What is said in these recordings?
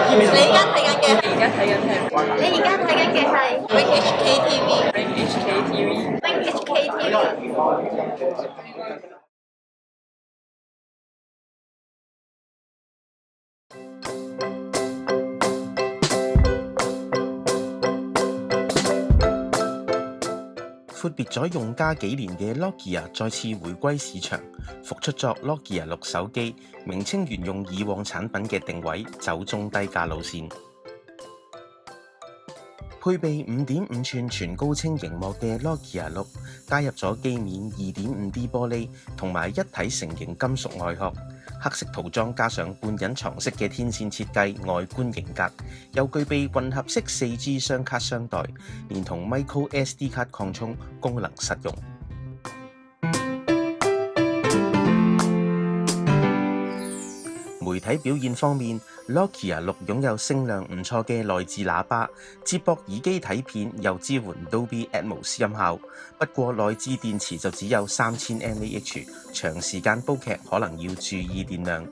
你而家睇緊嘅係？而家睇緊係你而家睇緊嘅係 Ring HKTV。 Ring HKTV。Ring HKTV。闊別咗用家幾年嘅 Nokia 再次回歸市場，復出作 Nokia 6手機，名稱沿用以往產品嘅定位，走中低價路線。配備5.5寸全高清螢幕嘅 Nokia 6，加入咗機面 2.5D 玻璃同埋一體成型金屬外殼，黑色塗裝加上半隱藏式嘅天線設計，外觀型格，又具備混合式 4G 雙卡雙待，連同 Micro SD 卡擴充，功能實用。媒體表現方面，Nokia 6擁有聲量唔錯嘅內置喇叭，接駁耳機睇片又支援 Dolby Atmos 音效。不過內置電池就只有3000 mAh， 長時間煲劇可能要注意電量。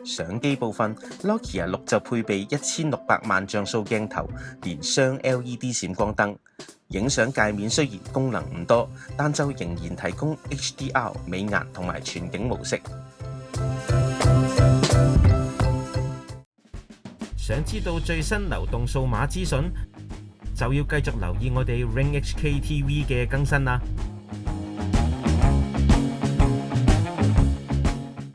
相機部分，Nokia 6就配備1600萬像素鏡頭，連雙 LED 閃光燈。影相界面雖然功能唔多，但就仍然提供 HDR 美顏同埋全景模式。想知道最新流動數碼資訊，就要繼續留意我哋 Ring HKTV 嘅更新啦！